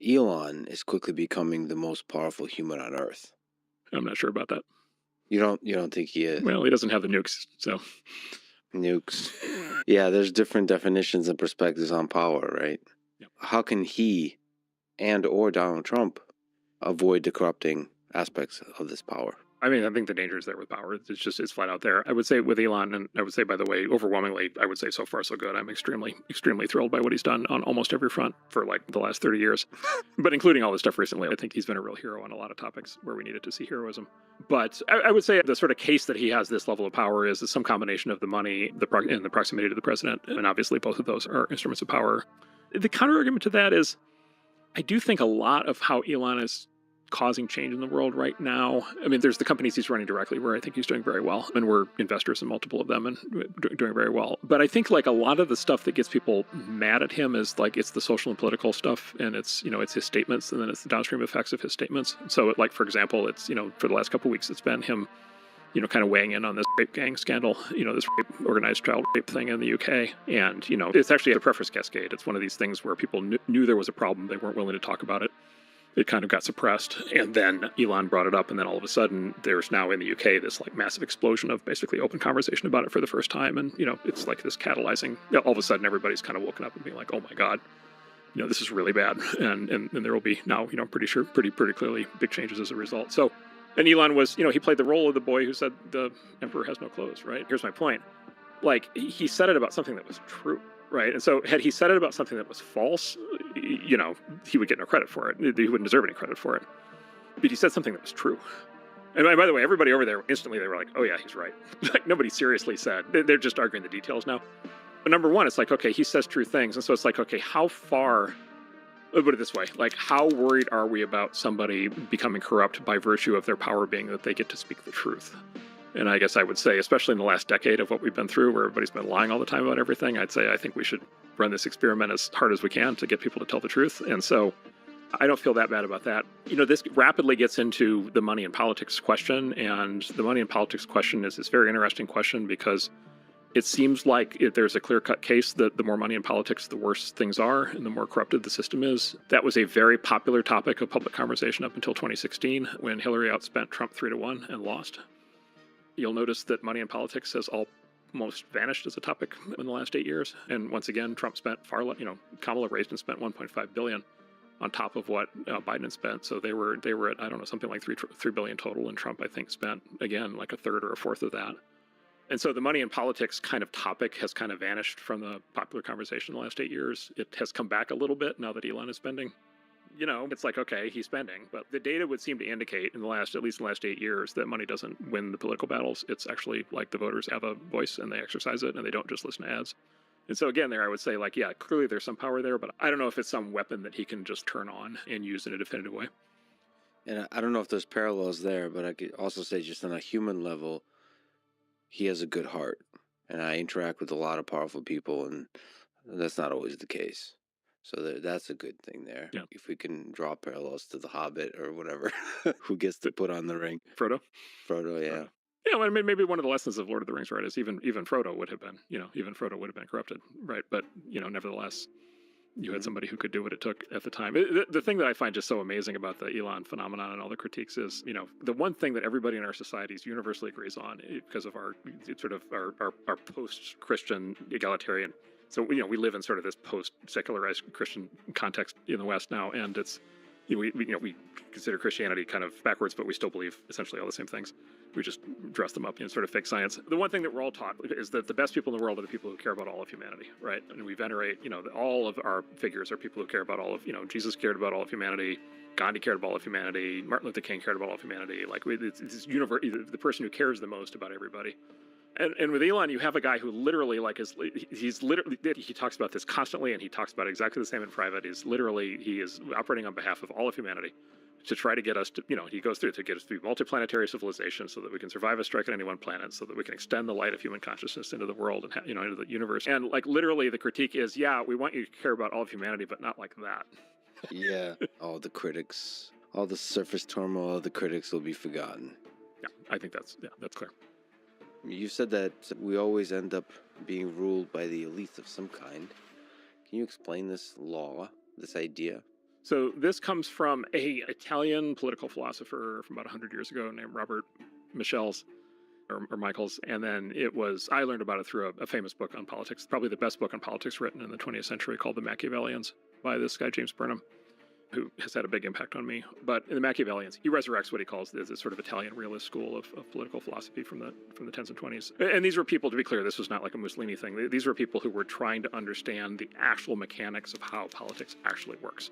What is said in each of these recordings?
Elon is quickly becoming the most powerful human on Earth. I'm not sure about that. You don't think he is? Well, he doesn't have the nukes, so. Nukes. Yeah, there's different definitions and perspectives on power, right? Yep. How can he or Donald Trump avoid the corrupting aspects of this power? I mean, I think the danger is there with power. It's flat out there. I would say with Elon, and I would say, by the way, overwhelmingly, I would say so far so good. I'm extremely, extremely thrilled by what he's done on almost every front for like the last 30 years, but including all this stuff recently. I think he's been a real hero on a lot of topics where we needed to see heroism. But I would say the sort of case that he has this level of power is some combination of the money, and the proximity to the president, and obviously both of those are instruments of power. The counter argument to that is, I do think a lot of how Elon is causing change in the world right now. I mean, there's the companies he's running directly where I think he's doing very well, and we're investors in multiple of them and doing very well. But I think like a lot of the stuff that gets people mad at him is like it's the social and political stuff, and it's it's his statements, and then it's the downstream effects of his statements. So like for example, it's for the last couple of weeks it's been him kind of weighing in on this rape gang scandal, this organized child rape thing in the UK. And, it's actually a preference cascade. It's one of these things where people knew there was a problem. They weren't willing to talk about it. It kind of got suppressed. And then Elon brought it up. And then all of a sudden, there's now in the UK this like massive explosion of basically open conversation about it for the first time. And, it's like this catalyzing. All of a sudden, everybody's kind of woken up and being like, oh my God, this is really bad. And there will be now, pretty clearly big changes as a result. So, and Elon was, he played the role of the boy who said the emperor has no clothes, right? Here's my point. Like, he said it about something that was true, right? And so had he said it about something that was false, he would get no credit for it. He wouldn't deserve any credit for it. But he said something that was true. And by the way, everybody over there, instantly they were like, oh yeah, he's right. Like, nobody seriously said. They're just arguing the details now. But number one, it's like, okay, he says true things. And so it's like, okay, how far... Let's put it this way, like how worried are we about somebody becoming corrupt by virtue of their power being that they get to speak the truth? And I guess I would say, especially in the last decade of what we've been through, where everybody's been lying all the time about everything, I'd say I think we should run this experiment as hard as we can to get people to tell the truth. And so I don't feel that bad about that. This rapidly gets into the money and politics question. And the money and politics question is this very interesting question because it seems like there's a clear-cut case that the more money in politics, the worse things are and the more corrupted the system is. That was a very popular topic of public conversation up until 2016 when Hillary outspent Trump 3-1 and lost. You'll notice that money in politics has almost vanished as a topic in the last 8 years. And once again, Trump spent far less, Kamala raised and spent $1.5 billion on top of what Biden spent. So they were at, I don't know, something like $3 billion total. And Trump, I think, spent, again, like a third or a fourth of that. And so the money in politics kind of topic has kind of vanished from the popular conversation in the last 8 years. It has come back a little bit now that Elon is spending. It's like, okay, he's spending. But the data would seem to indicate at least in the last 8 years, that money doesn't win the political battles. It's actually like the voters have a voice and they exercise it and they don't just listen to ads. And so again, there I would say like, yeah, clearly there's some power there, but I don't know if it's some weapon that he can just turn on and use in a definitive way. And I don't know if there's parallels there, but I could also say just on a human level, he has a good heart, and I interact with a lot of powerful people, and that's not always the case. So that's a good thing there. Yeah. If we can draw parallels to the Hobbit or whatever, who gets to put on the ring? Frodo, yeah. Yeah, well, I mean, maybe one of the lessons of Lord of the Rings, right, is even Frodo would have been, corrupted, right? But nevertheless, you had somebody who could do what it took at the time. The thing that I find just so amazing about the Elon phenomenon and all the critiques is, the one thing that everybody in our societies universally agrees on because of our post-Christian egalitarian. So, we live in sort of this post-secularized Christian context in the West now, and it's, we consider Christianity kind of backwards, but we still believe essentially all the same things. We just dress them up in sort of fake science. The one thing that we're all taught is that the best people in the world are the people who care about all of humanity, right? And we venerate, all of our figures are people who care about all of, Jesus cared about all of humanity, Gandhi cared about all of humanity, Martin Luther King cared about all of humanity. Like, it's the person who cares the most about everybody. And with Elon, you have a guy who literally, he talks about this constantly, and he talks about exactly the same in private. He is operating on behalf of all of humanity to try to get us to, he goes through to get us to be multiplanetary civilization so that we can survive a strike on any one planet, so that we can extend the light of human consciousness into the world and, into the universe. And literally the critique is, yeah, we want you to care about all of humanity, but not like that. Yeah. All the critics, all the surface turmoil of the critics will be forgotten. Yeah, I think that's clear. You said that we always end up being ruled by the elites of some kind. Can you explain this law, this idea? So this comes from a Italian political philosopher from about 100 years ago named Robert Michels. Or Michaels, and then I learned about it through a famous book on politics, probably the best book on politics written in the 20th century, called The Machiavellians by this guy, James Burnham, who has had a big impact on me. But in The Machiavellians, he resurrects what he calls this sort of Italian realist school of political philosophy from the 10s and 20s. And these were people, to be clear, this was not like a Mussolini thing. These were people who were trying to understand the actual mechanics of how politics actually works.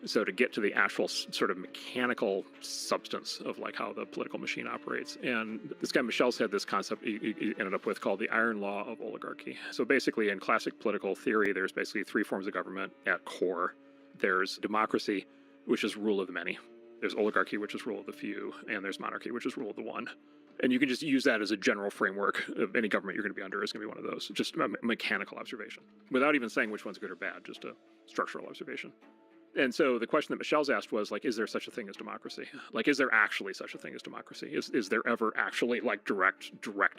So to get to the actual sort of mechanical substance of like how the political machine operates. And this guy Michel had this concept he ended up with called the iron law of oligarchy. So basically in classic political theory, there's basically three forms of government at core. There's democracy, which is rule of the many. There's oligarchy, which is rule of the few. And there's monarchy, which is rule of the one. And you can just use that as a general framework of any government you're going to be under is going to be one of those. Just a mechanical observation. Without even saying which one's good or bad, just a structural observation. And so the question that Michel's asked was, like, is there such a thing as democracy? Like, is there actually such a thing as democracy? Is there ever actually, like, direct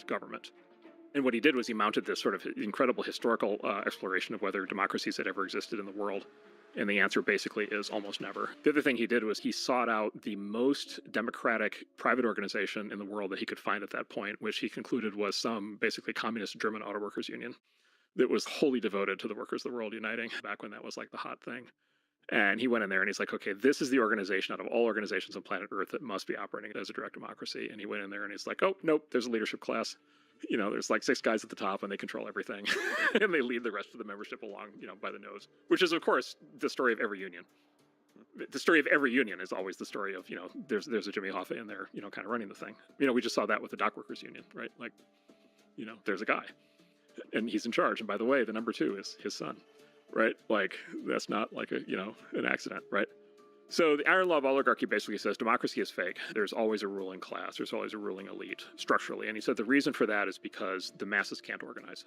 government? And what he did was he mounted this sort of incredible historical exploration of whether democracies had ever existed in the world. And the answer basically is almost never. The other thing he did was he sought out the most democratic private organization in the world that he could find at that point, which he concluded was some basically communist German auto workers union that was wholly devoted to the workers of the world uniting back when that was like the hot thing. And he went in there and he's like, okay, this is the organization out of all organizations on planet Earth that must be operating as a direct democracy. And he went in there and he's like, oh, nope, there's a leadership class. You know, there's like 6 guys at the top and they control everything. And they lead the rest of the membership along, you know, by the nose, which is, of course, the story of every union. The story of every union is always the story of, you know, there's a Jimmy Hoffa in there, you know, kind of running the thing. You know, we just saw that with the dock workers union, right? Like, you know, there's a guy and he's in charge. And by the way, the number 2 is his son. Right? Like, that's not like a, you know, an accident, right? So the iron law of oligarchy basically says democracy is fake. There's always a ruling class. There's always a ruling elite structurally. And he said the reason for that is because the masses can't organize,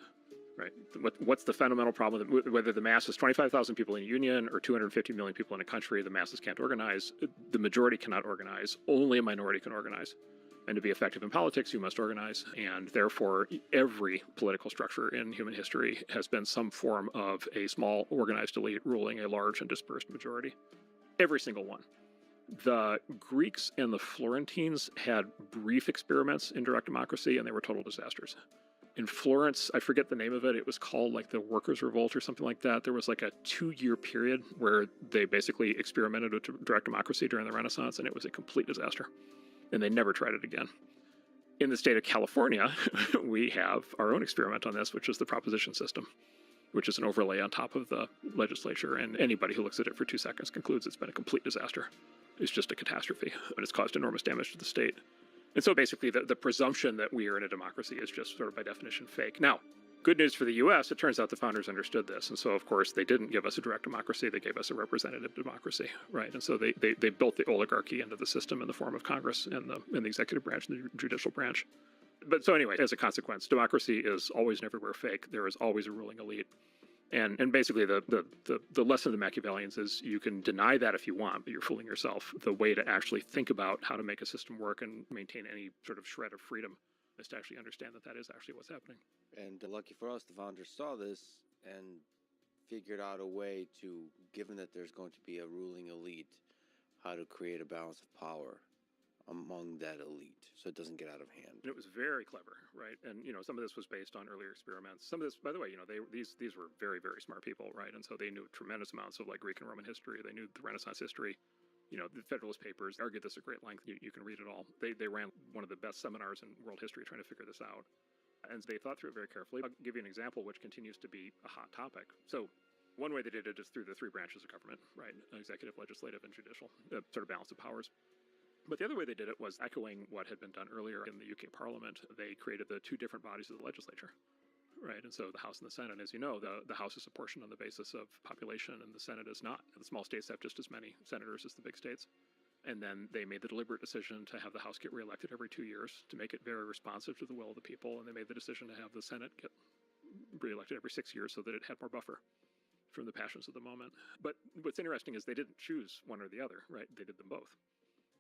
right? What's the fundamental problem? Whether the mass is 25,000 people in a union or 250 million people in a country, the masses can't organize. The majority cannot organize. Only a minority can organize. And to be effective in politics, you must organize. And therefore, every political structure in human history has been some form of a small organized elite ruling a large and dispersed majority. Every single one. The Greeks and the Florentines had brief experiments in direct democracy, and they were total disasters. In Florence, I forget the name of it, it was called like the Workers' Revolt or something like that. There was like a 2-year period where they basically experimented with direct democracy during the Renaissance, and it was a complete disaster. And they never tried it again. In the state of California, we have our own experiment on this, which is the proposition system, which is an overlay on top of the legislature. And anybody who looks at it for 2 seconds concludes it's been a complete disaster. It's just a catastrophe, and it's caused enormous damage to the state. And so basically the presumption that we are in a democracy is just sort of by definition fake. Now, good news for the U.S., it turns out the founders understood this. And so, of course, they didn't give us a direct democracy. They gave us a representative democracy, right? And so they built the oligarchy into the system in the form of Congress and the executive branch and the judicial branch. But so anyway, as a consequence, democracy is always and everywhere fake. There is always a ruling elite. And basically the lesson of the Machiavellians is you can deny that if you want, but you're fooling yourself. The way to actually think about how to make a system work and maintain any sort of shred of freedom is to actually understand that that is actually what's happening. And lucky for us, the founders saw this and figured out a way to, given that there's going to be a ruling elite, how to create a balance of power among that elite so it doesn't get out of hand. And it was very clever, right? And, you know, some of this was based on earlier experiments. Some of this, by the way, you know, these were very, very smart people, right? And so they knew tremendous amounts of like Greek and Roman history. They knew the Renaissance history. You know, the Federalist Papers argued this at great length. You can read it all. They ran one of the best seminars in world history trying to figure this out. And they thought through it very carefully. I'll give you an example which continues to be a hot topic. So one way they did it is through the 3 branches of government, right? Executive, legislative, and judicial, sort of balance of powers. But the other way they did it was echoing what had been done earlier in the UK Parliament. They created the 2 different bodies of the legislature, right? And so the House and the Senate, as you know, the House is apportioned on the basis of population and the Senate is not. The small states have just as many senators as the big states. And then they made the deliberate decision to have the House get reelected every 2 years to make it very responsive to the will of the people. And they made the decision to have the Senate get reelected every 6 years so that it had more buffer from the passions of the moment. But what's interesting is they didn't choose one or the other, right? They did them both.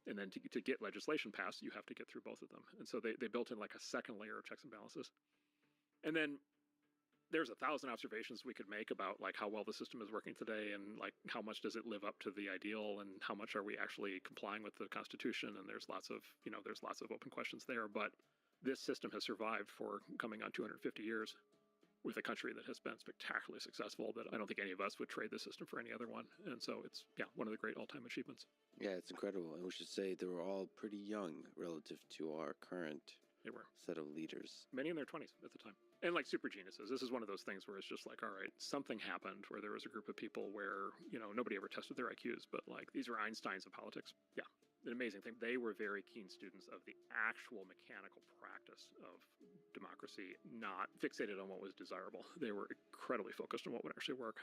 And then to get legislation passed, you have to get through both of them. And so they built in like a second layer of checks and balances. And then there's 1,000 observations we could make about like how well the system is working today, and like how much does it live up to the ideal, and how much are we actually complying with the Constitution. And there's lots of open questions there. But this system has survived for coming on 250 years with a country that has been spectacularly successful, that I don't think any of us would trade this system for any other one. And so it's, one of the great all-time achievements. Yeah, it's incredible. And we should say they were all pretty young relative to our current set of leaders. Many in their 20s at the time. And like super geniuses. This is one of those things where it's just like, all right, something happened where there was a group of people where, nobody ever tested their IQs, but like these are Einsteins of politics. Yeah. An amazing thing. They were very keen students of the actual mechanical practice of democracy, not fixated on what was desirable. They were incredibly focused on what would actually work,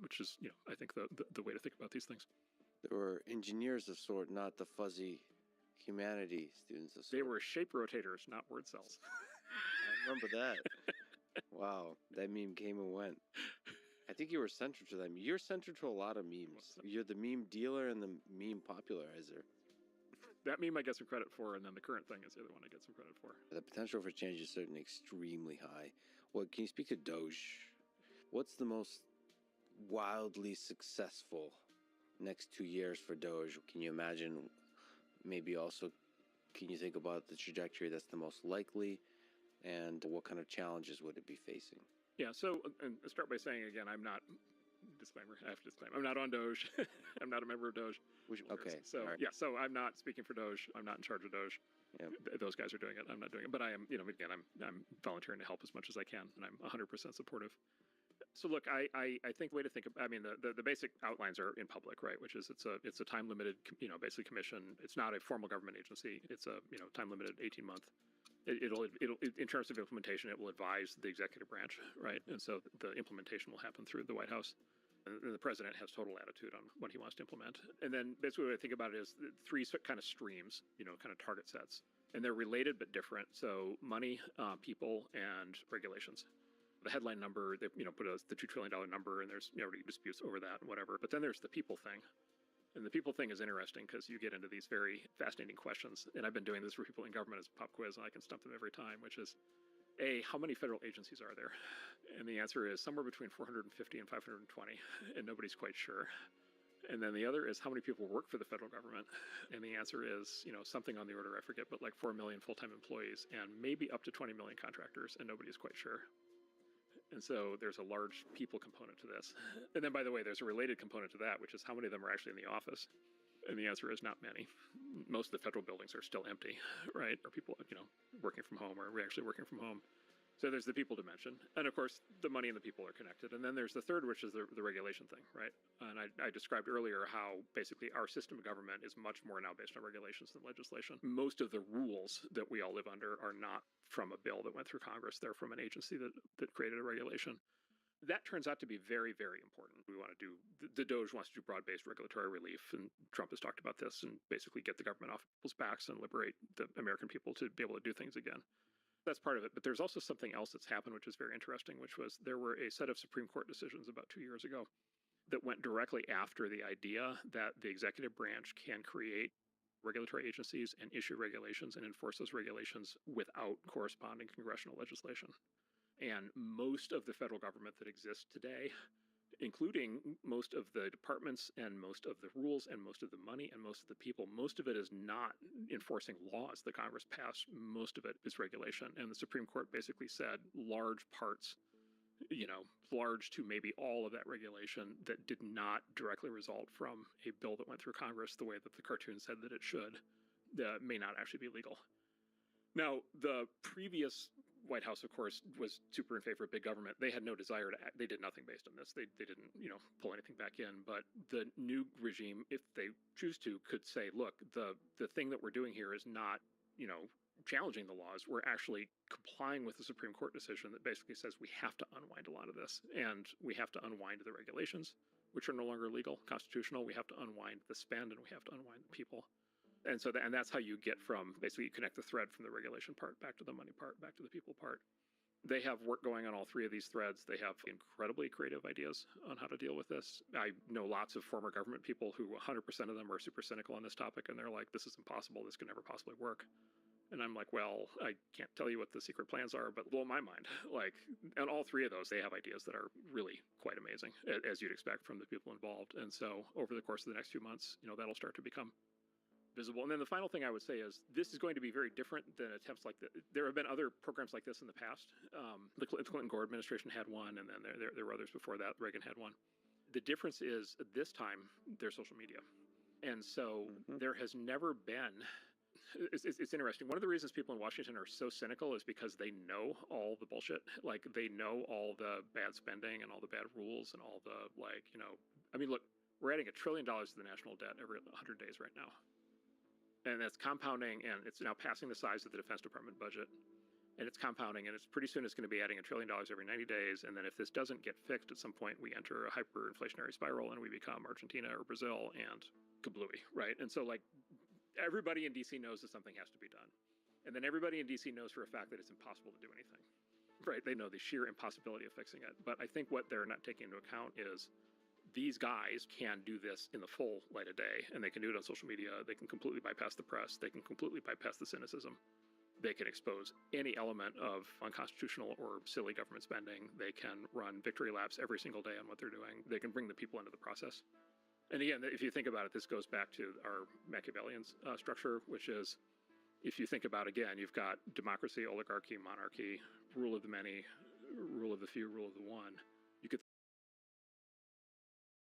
which is, I think the way to think about these things. They were engineers of sort, not the fuzzy humanity students of sort. They were shape rotators, not word cells. I remember that. Wow, that meme came and went. I think you were central to that. You're central to a lot of memes. You're the meme dealer and the meme popularizer. That meme I get some credit for, and then the current thing is the other one I get some credit for. The potential for change is certainly extremely high. Can you speak to Doge? What's the most wildly successful next 2 years for Doge? Can you imagine? Maybe also, can you think about the trajectory that's the most likely, and what kind of challenges would it be facing? Yeah, so, and I'll start by saying again, I have to disclaim, I'm not on Doge. I'm not a member of Doge. Okay. So, right. Yeah, so I'm not speaking for Doge. I'm not in charge of Doge. Yep. Those guys are doing it. I'm not doing it. But I am, again, I'm volunteering to help as much as I can, and I'm 100% supportive. So look, I think the way to think of, the basic outlines are in public, right? Which is it's a time limited, basically commission. It's not a formal government agency. It's a, time limited 18-month. It'll in terms of implementation, it will advise the executive branch, right? And so the implementation will happen through the White House. And the president has total latitude on what he wants to implement. And then basically what I think about it is three kind of streams, kind of target sets. And they're related but different. So money, people, and regulations. The headline number, they put as the $2 trillion number, and there's already disputes over that and whatever. But then there's the people thing. And the people thing is interesting because you get into these very fascinating questions. And I've been doing this for people in government as a pop quiz, and I can stump them every time, which is, A, how many federal agencies are there? And the answer is somewhere between 450 and 520, and nobody's quite sure. And then the other is how many people work for the federal government? And the answer is, something on the order, I forget, but like 4 million full-time employees and maybe up to 20 million contractors, and nobody's quite sure. And so there's a large people component to this. And then, by the way, there's a related component to that, which is how many of them are actually in the office? And the answer is not many. Most of the federal buildings are still empty, right? Or people, working from home, or are we actually working from home? So there's the people dimension. And of course, the money and the people are connected. And then there's the third, which is the regulation thing, right? And I described earlier how basically our system of government is much more now based on regulations than legislation. Most of the rules that we all live under are not from a bill that went through Congress. They're from an agency that created a regulation. That turns out to be very, very important. We want to do, the Doge wants to do broad-based regulatory relief, and Trump has talked about this, and basically get the government off people's backs and liberate the American people to be able to do things again. That's part of it. But there's also something else that's happened, which is very interesting, which was there were a set of Supreme Court decisions about 2 years ago that went directly after the idea that the executive branch can create regulatory agencies and issue regulations and enforce those regulations without corresponding congressional legislation. And most of the federal government that exists today, including most of the departments and most of the rules and most of the money and most of the people, most of it is not enforcing laws that Congress passed. Most of it is regulation. And the Supreme Court basically said large parts, large to maybe all of that regulation that did not directly result from a bill that went through Congress the way that the cartoon said that it should, may not actually be legal. Now, the previous White House, of course, was super in favor of big government. They had no desire to act. They did nothing based on this. They didn't, pull anything back in. But the new regime, if they choose to, could say, look, the thing that we're doing here is not, challenging the laws. We're actually complying with the Supreme Court decision that basically says we have to unwind a lot of this. And we have to unwind the regulations, which are no longer legal, constitutional. We have to unwind the spend, and we have to unwind the people. And so and that's how you get from, basically you connect the thread from the regulation part back to the money part, back to the people part. They have work going on all three of these threads. They have incredibly creative ideas on how to deal with this. I know lots of former government people who 100% of them are super cynical on this topic, and they're like, this is impossible. This can never possibly work. And I'm like, well, I can't tell you what the secret plans are, but blow my mind. Like, and all three of those, they have ideas that are really quite amazing, as you'd expect from the people involved. And so over the course of the next few months, that'll start to become visible. And then the final thing I would say is this is going to be very different than attempts like that. There have been other programs like this in the past. The Clinton-Gore administration had one, and then there were others before that. Reagan had one. The difference is this time there's social media. And so there has never been... It's interesting. One of the reasons people in Washington are so cynical is because they know all the bullshit. Like, they know all the bad spending and all the bad rules and all the, I mean, look, we're adding $1 trillion to the national debt every 100 days right now. And that's compounding, and it's now passing the size of the Defense Department budget. And it's compounding, and pretty soon it's going to be adding $1 trillion every 90 days. And then if this doesn't get fixed at some point, we enter a hyperinflationary spiral and we become Argentina or Brazil and kablooey, right? And so, everybody in DC knows that something has to be done. And then everybody in DC knows for a fact that it's impossible to do anything, right? They know the sheer impossibility of fixing it. But I think what they're not taking into account is these guys can do this in the full light of day, and they can do it on social media. They can completely bypass the press. They can completely bypass the cynicism. They can expose any element of unconstitutional or silly government spending. They can run victory laps every single day on what they're doing. They can bring the people into the process. And again, if you think about it, this goes back to our Machiavellian structure, which is, if you think about, again, you've got democracy, oligarchy, monarchy, rule of the many, rule of the few, rule of the one.